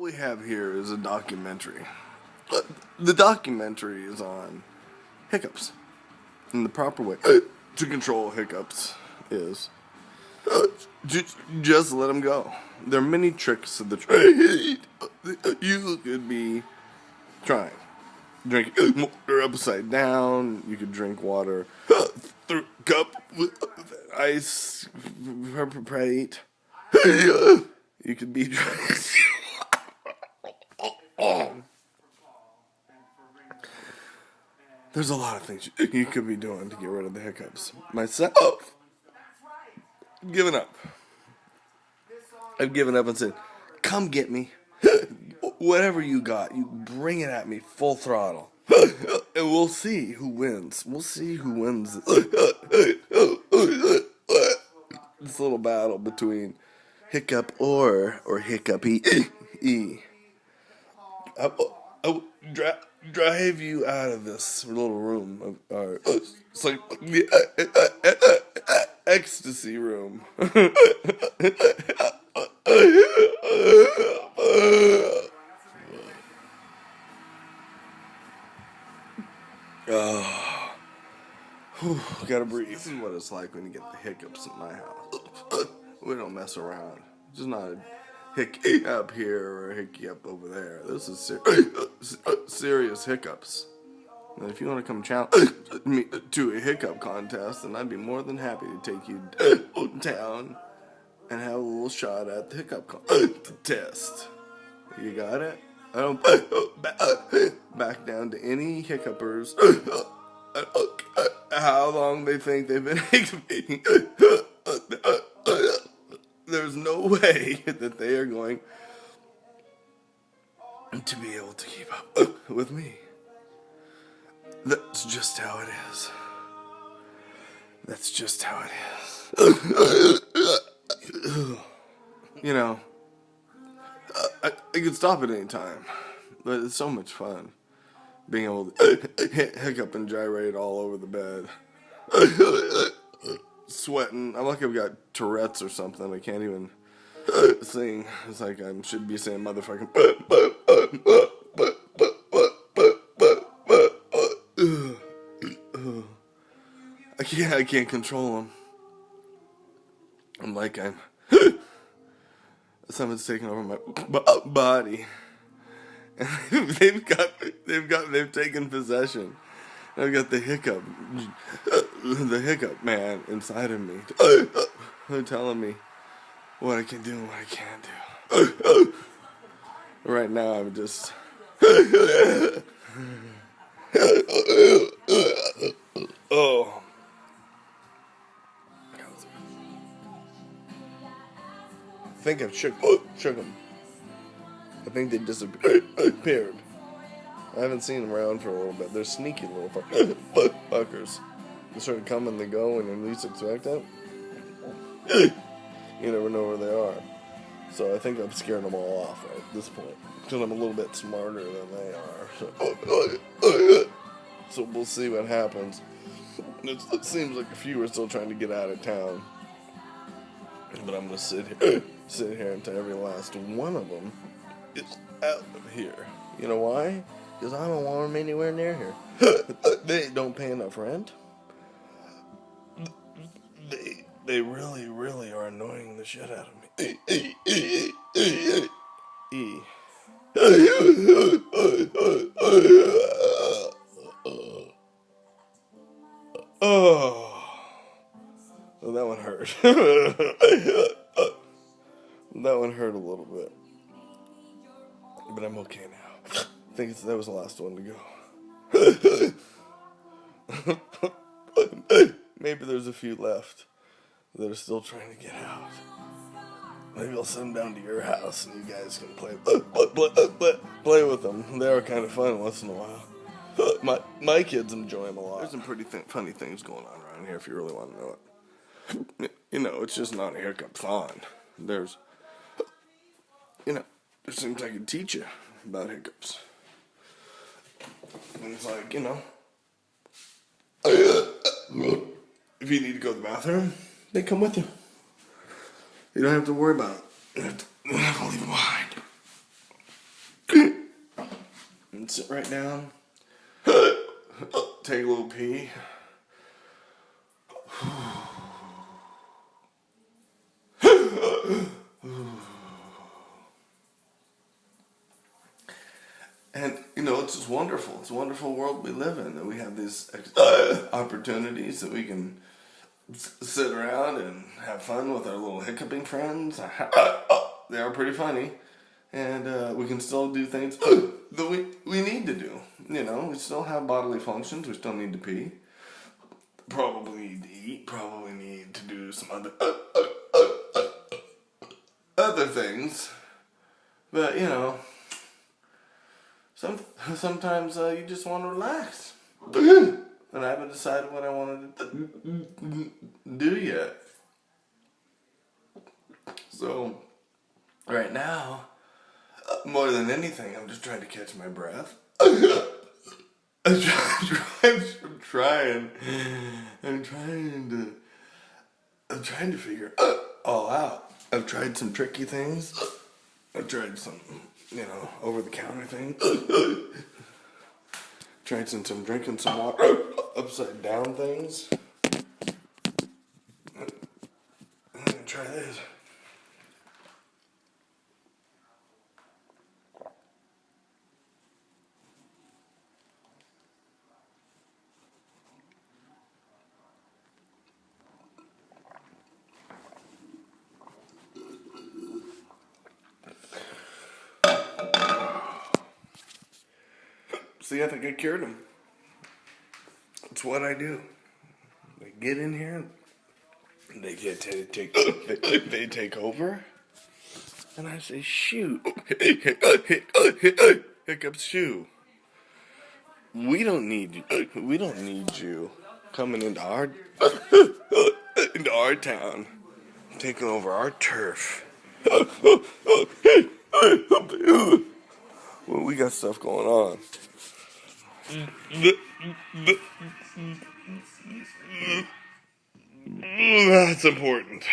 we have here is a documentary. The documentary is on hiccups. And the proper way to control hiccups is just let them go. There are many tricks of the trade you could be trying. Drink water upside down. You could drink water through a cup with ice. Perpetrate. You could be drinking. There's a lot of things you could be doing to get rid of the hiccups. Myself, giving up. I've given up and said, come get me. Whatever you got, you bring it at me full throttle. And we'll see who wins. We'll see who wins this little battle between hiccup or hiccupy. I'll drive you out of this little room. It's like the ecstasy room. Gotta breathe. This is what it's like when you get the hiccups in my house. We don't mess around. It's just not a hiccup here or a hiccup over there. This is serious hiccups. And if you want to come challenge me to a hiccup contest, then I'd be more than happy to take you down and have a little shot at the hiccup contest. You got it? I don't back down to any hiccupers. How long they think they've been hiccuping. There's no way that they are going to be able to keep up with me. That's just how it is. That's just how it is. You know, I could stop at any time, but it's so much fun being able to hiccup and gyrate all over the bed. Sweating. I'm like I've got Tourette's or something. I can't even sing. It's like I should be saying motherfucking. I can't control them. I'm like someone's taking over my body. And they've taken possession. I've got the hiccup man inside of me. They're telling me what I can do and what I can't do. Right now, I'm just. Oh. I think I've shook them. I think they disappeared. I haven't seen them around for a little bit. They're sneaky little fuckers. They sort of come and they go when you least expect it. You never know where they are. So I think I'm scaring them all off right at this point. Because I'm a little bit smarter than they are. So we'll see what happens. It seems like a few are still trying to get out of town. But I'm going to sit here until every last one of them is out of here. You know why? Because I don't want them anywhere near here. They don't pay enough rent. They really, really are annoying the shit out of me. Oh, well, that one hurt. That one hurt a little bit. But I'm okay now. I think that was the last one to go. Maybe there's a few left that are still trying to get out. Maybe I'll send them down to your house and you guys can play with them. They are kind of fun once in a while. My kids enjoy them a lot. There's some pretty funny things going on around here if you really want to know it. You know, it's just not a hiccup fun. There's things I can teach you about hiccups. And it's like, if you need to go to the bathroom, they come with you. You don't have to worry about it. You don't have to leave them behind. and sit right down, take a little pee. And, it's just wonderful. It's a wonderful world we live in, that we have these opportunities that we can sit around and have fun with our little hiccuping friends. They are pretty funny. And we can still do things that we need to do. We still have bodily functions. We still need to pee. Probably need to eat. Probably need to do some other things. But, sometimes you just want to relax. And I haven't decided what I wanted to do yet. So, right now, more than anything, I'm just trying to catch my breath. I'm trying to figure it all out. I've tried some tricky things. I've tried some, over-the-counter things. Tried some drinking some water, upside-down things. I'm gonna try this. See, I think I cured them. It's what I do. They get in here, they take over, and I say, shoot, hiccups, shoe. We don't need you. We don't need you coming into our town, taking over our turf. Well, we got stuff going on. That's important.